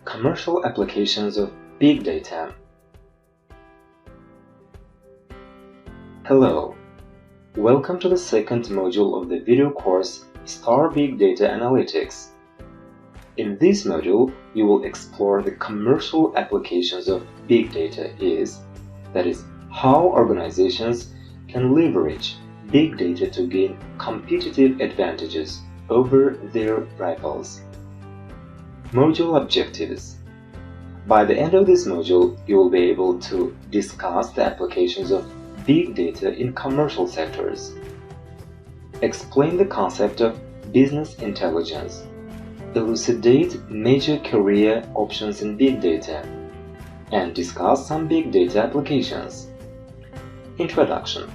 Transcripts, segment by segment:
Commercial applications of big data. Hello, welcome to the second module of the video course Start Big Data Analytics. In this module, you will explore the commercial applications of big data that is, how organizations can leverage big data to gain competitive advantages over their rivals. Module objectives. By the end of this module, you will be able to discuss the applications of big data in commercial sectors, explain the concept of business intelligence, elucidate major career options in big data, and discuss some big data applications. Introduction.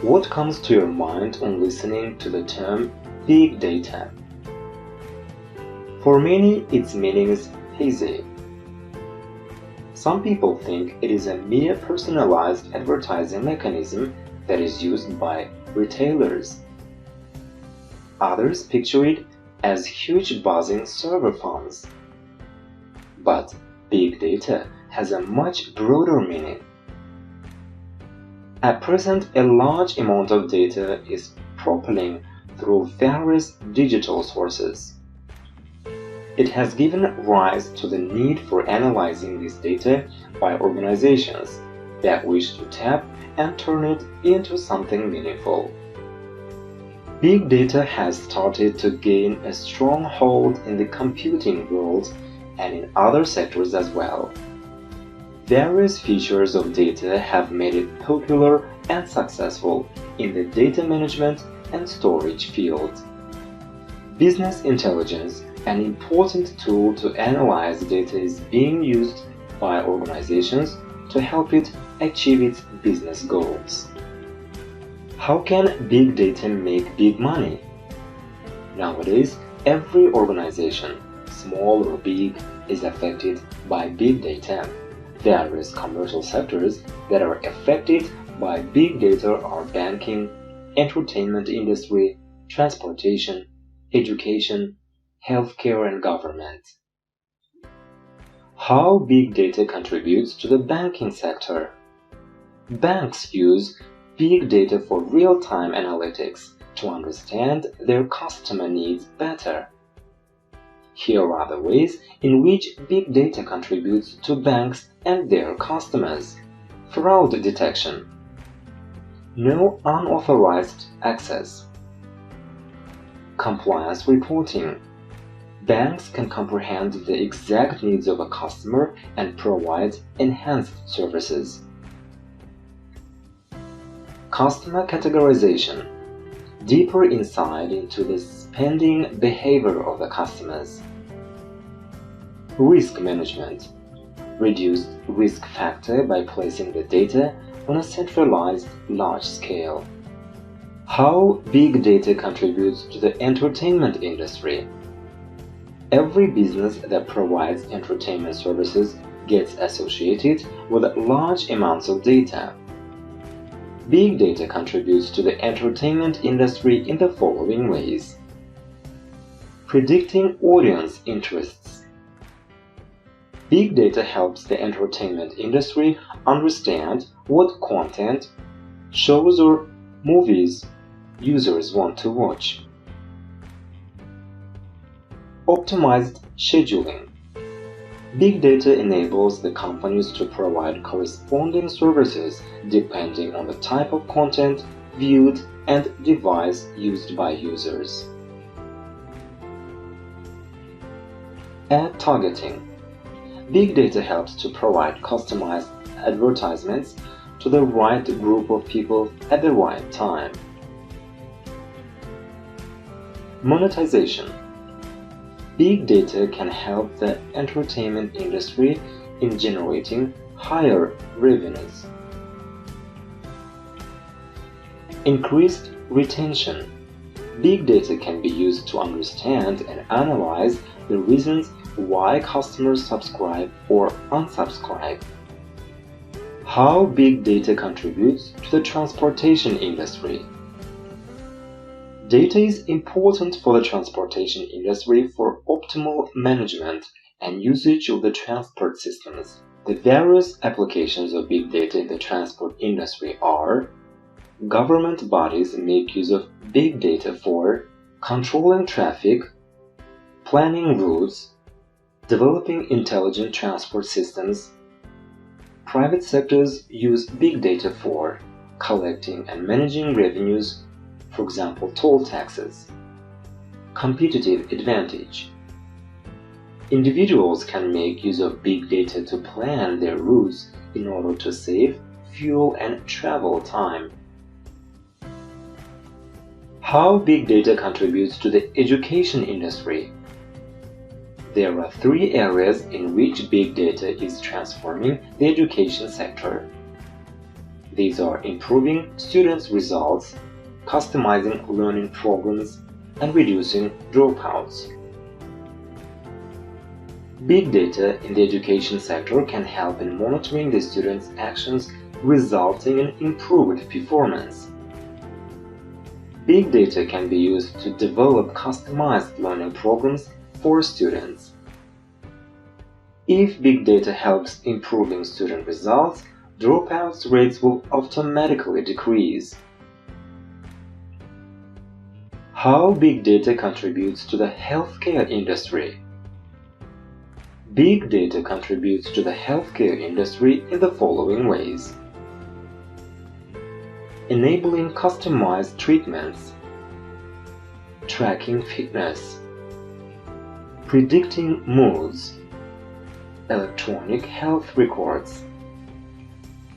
What comes to your mind on listening to the term big data? For many, its meaning is hazy. Some people think it is a mere personalized advertising mechanism that is used by retailers. Others picture it as huge buzzing server farms. But big data has a much broader meaning. At present, a large amount of data is propelling through various digital sources. It has given rise to the need for analyzing this data by organizations that wish to tap and turn it into something meaningful. Big data has started to gain a strong hold in the computing world and in other sectors as well. Various features of data have made it popular and successful in the data management and storage field. Business intelligence, an important tool to analyze data, is being used by organizations to help it achieve its business goals. How can big data make big money? Nowadays, every organization, small or big, is affected by big data. Various commercial sectors that are affected by big data are banking, entertainment industry, transportation, education, healthcare, and government. How big data contributes to the banking sector? Banks use big data for real-time analytics to understand their customer needs better. Here are the ways in which big data contributes to banks and their customers. Fraud detection. No unauthorized access. Compliance reporting. Banks can comprehend the exact needs of a customer and provide enhanced services. Customer categorization. Deeper insight into the spending behavior of the customers. Risk management. Reduced risk factor by placing the data on a centralized large scale. How big data contributes to the entertainment industry. Every business that provides entertainment services gets associated with large amounts of data. Big data contributes to the entertainment industry in the following ways. Predicting audience interests. Big data helps the entertainment industry understand what content, shows or movies users want to watch. Optimized scheduling. Big data enables the companies to provide corresponding services depending on the type of content viewed and device used by users. Ad targeting. Big data helps to provide customized advertisements to the right group of people at the right time. Monetization. Big data can help the entertainment industry in generating higher revenues. Increased retention. Big data can be used to understand and analyze the reasons why customers subscribe or unsubscribe. How big data contributes to the transportation industry. Data is important for the transportation industry for optimal management and usage of the transport systems. The various applications of big data in the transport industry are: government bodies make use of big data for controlling traffic, planning routes, developing intelligent transport systems. Private sectors use big data for collecting and managing revenues, for example, toll taxes. Competitive advantage. Individuals can make use of big data to plan their routes in order to save fuel and travel time. How big data contributes to the education industry? There are three areas in which big data is transforming the education sector. These are improving students' results, customizing learning programs, and reducing dropouts. Big data in the education sector can help in monitoring the students' actions, resulting in improved performance. Big data can be used to develop customized learning programs for students. If big data helps improving student results, dropouts rates will automatically decrease. How big data contributes to the healthcare industry? Big data contributes to the healthcare industry in the following ways: enabling customized treatments, tracking fitness, predicting moods, electronic health records,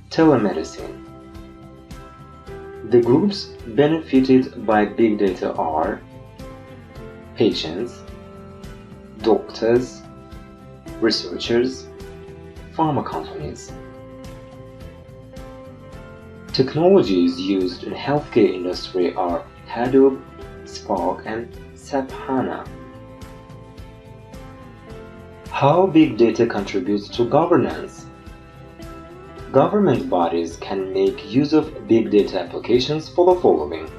telemedicine. The groups benefited by big data are patients, doctors, researchers, pharma companies. Technologies used in healthcare industry are Hadoop, Spark, and SAP HANA. How big data contributes to governance? Government bodies can make use of big data applications for the following: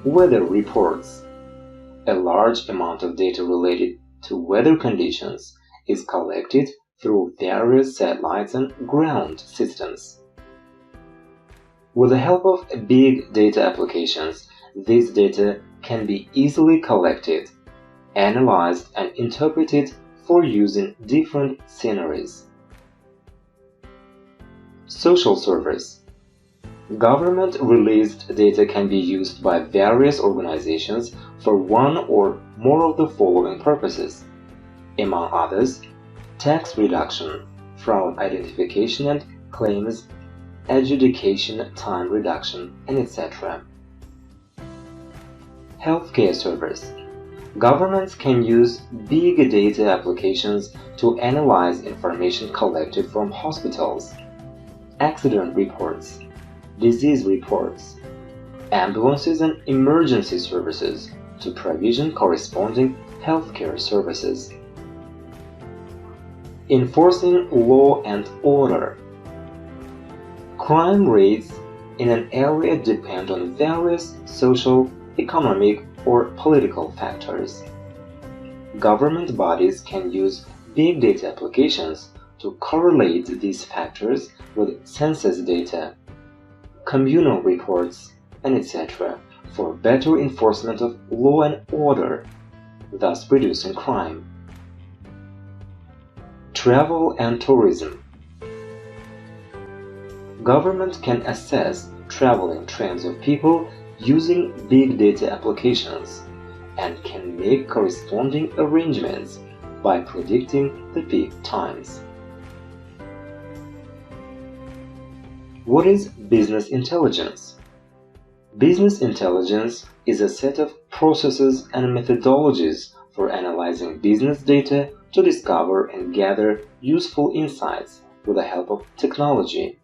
weather reports. A large amount of data related to weather conditions is collected through various satellites and ground systems. With the help of big data applications, this data can be easily collected, analyzed, and interpreted for use in different scenarios. Social service. Government-released data can be used by various organizations for one or more of the following purposes. Among others, tax reduction, fraud identification and claims, adjudication time reduction, and etc. Healthcare service. Governments can use big data applications to analyze information collected from hospitals, accident reports, disease reports, ambulances and emergency services to provision corresponding healthcare services. Enforcing law and order. Crime rates in an area depend on various social, economic, or political factors. Government bodies can use big data applications to correlate these factors with census data, communal reports, and etc. for better enforcement of law and order, thus reducing crime. Travel and tourism. Government can assess traveling trends of people using big data applications and can make corresponding arrangements by predicting the peak times. What is business intelligence? Business intelligence is a set of processes and methodologies for analyzing business data to discover and gather useful insights with the help of technology.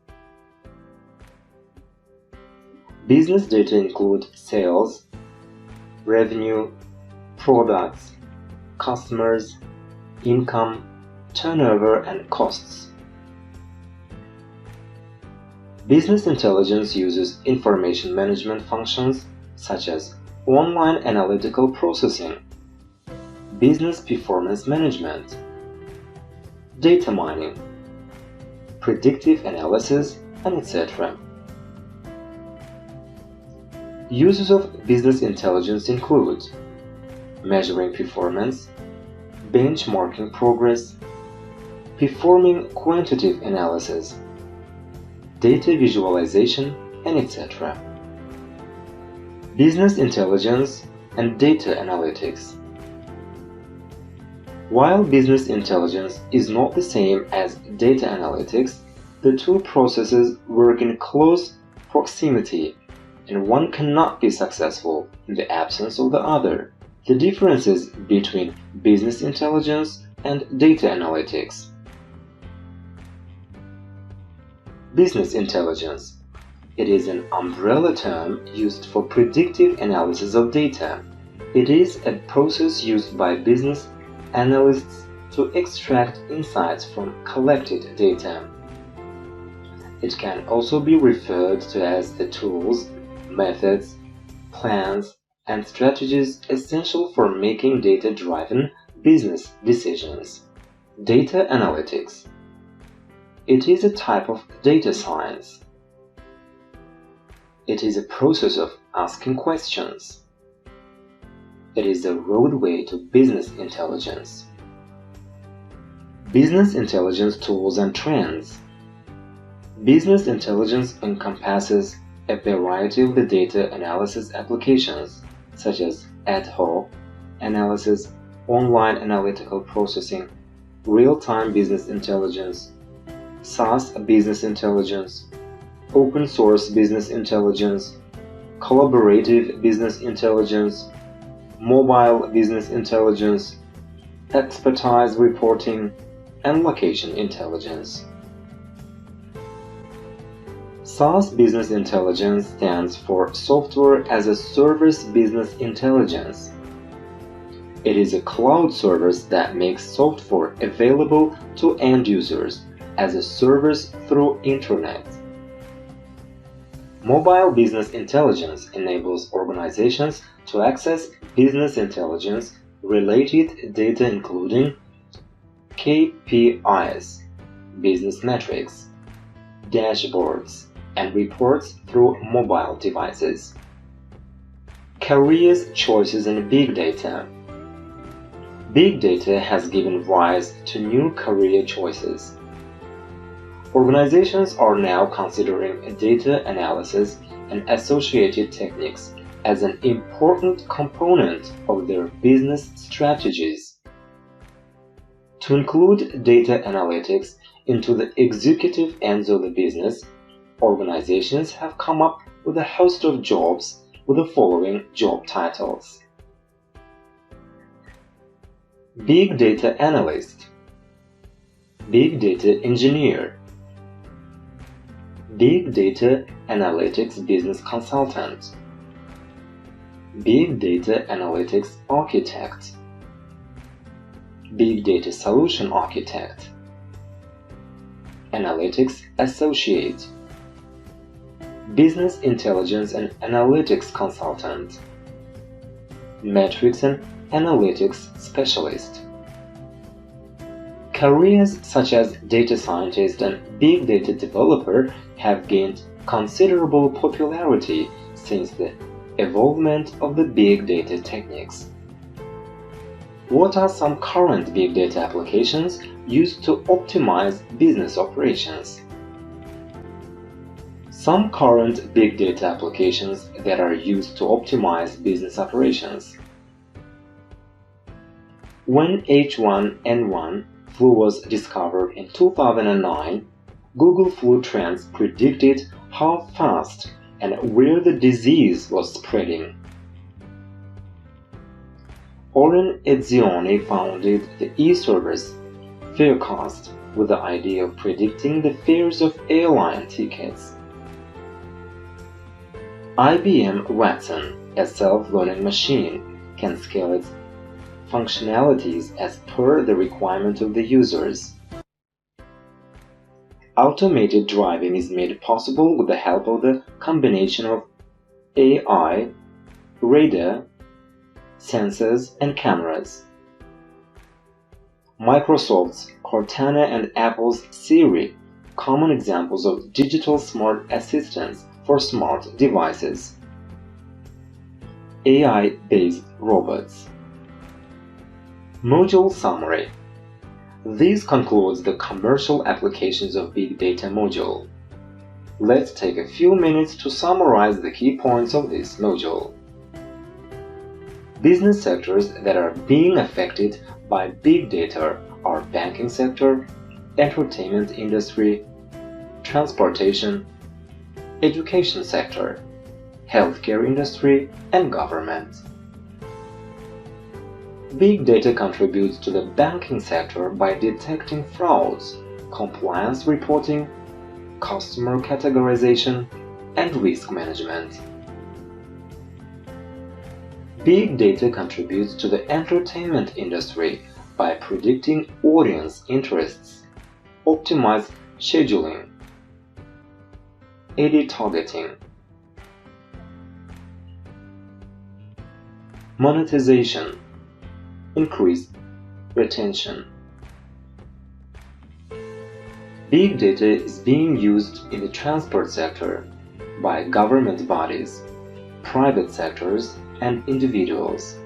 Business data include sales, revenue, products, customers, income, turnover, and costs. Business intelligence uses information management functions such as online analytical processing, business performance management, data mining, predictive analysis, and etc. Uses of business intelligence include measuring performance, benchmarking progress, performing quantitative analysis, data visualization, and etc. Business intelligence and data analytics. While business intelligence is not the same as data analytics, the two processes work in close proximity, and one cannot be successful in the absence of the other. The differences between business intelligence and data analytics. Business intelligence. It is an umbrella term used for predictive analysis of data. It is a process used by business analysts to extract insights from collected data. It can also be referred to as the tools, methods, plans, and strategies essential for making data-driven business decisions. Data analytics. It is a type of data science. It is a process of asking questions. It is the roadway to business intelligence. Business intelligence tools and trends. Business intelligence encompasses a variety of the data analysis applications, such as ad hoc analysis, online analytical processing, real-time business intelligence, SaaS business intelligence, open source business intelligence, collaborative business intelligence, mobile business intelligence, expertise reporting, and location intelligence. SaaS business intelligence stands for Software as a Service Business Intelligence. It is a cloud service that makes software available to end users as a service through Internet. Mobile business intelligence enables organizations to access business intelligence related data including KPIs, business metrics, dashboards, and reports through mobile devices. Careers, choices, and big data. Big data has given rise to new career choices. Organizations are now considering data analysis and associated techniques as an important component of their business strategies. To include data analytics into the executive ends of the business, organizations have come up with a host of jobs with the following job titles: Big Data Analyst, Big Data Engineer, Big Data Analytics Business Consultant, Big Data Analytics Architect, Big Data Solution Architect, Analytics Associate, Business Intelligence and Analytics Consultant, Metrics and Analytics Specialist. Careers such as data scientist and big data developer have gained considerable popularity since the evolvement of the big data techniques. What are some current big data applications used to optimize business operations? Some current big data applications that are used to optimize business operations. When H1N1 flu was discovered in 2009, Google Flu Trends predicted how fast and where the disease was spreading. Oren Etzioni founded the e-service Farecast with the idea of predicting the fares of airline tickets. IBM Watson, a self-learning machine, can scale its functionalities as per the requirement of the users. Automated driving is made possible with the help of the combination of AI, radar, sensors, and cameras. Microsoft's Cortana and Apple's Siri, common examples of digital smart assistants for smart devices. AI-based robots. Module summary. This concludes the commercial applications of Big Data module. Let's take a few minutes to summarize the key points of this module. Business sectors that are being affected by Big Data are banking sector, entertainment industry, transportation, education sector, healthcare industry, and government. Big Data contributes to the banking sector by detecting frauds, compliance reporting, customer categorization, and risk management. Big Data contributes to the entertainment industry by predicting audience interests, optimized scheduling, ad targeting, monetization, increased retention. Big Data is being used in the transport sector by government bodies, private sectors, and individuals.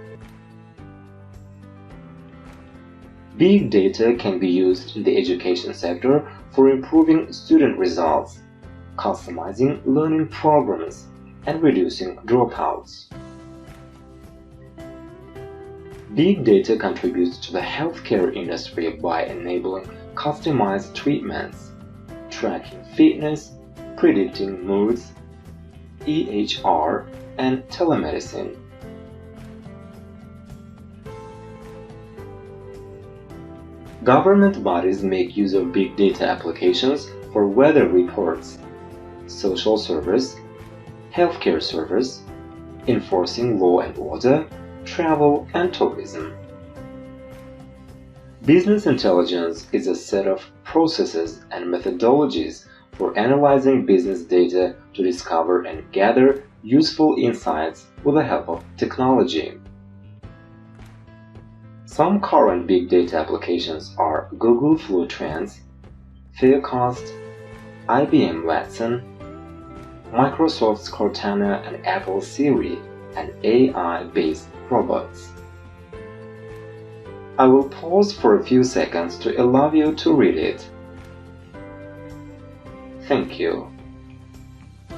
Big Data can be used in the education sector for improving student results, customizing learning programs, and reducing dropouts. Big Data contributes to the healthcare industry by enabling customized treatments, tracking fitness, predicting moods, EHR, and telemedicine. Government bodies make use of Big Data applications for weather reports, social service, healthcare service, enforcing law and order, travel, and tourism. Business intelligence is a set of processes and methodologies for analyzing business data to discover and gather useful insights with the help of technology. Some current Big Data applications are Google Flu Trends, Faircast, IBM Watson, Microsoft's Cortana and Apple Siri, and AI-based robots. I will pause for a few seconds to allow you to read it. Thank you.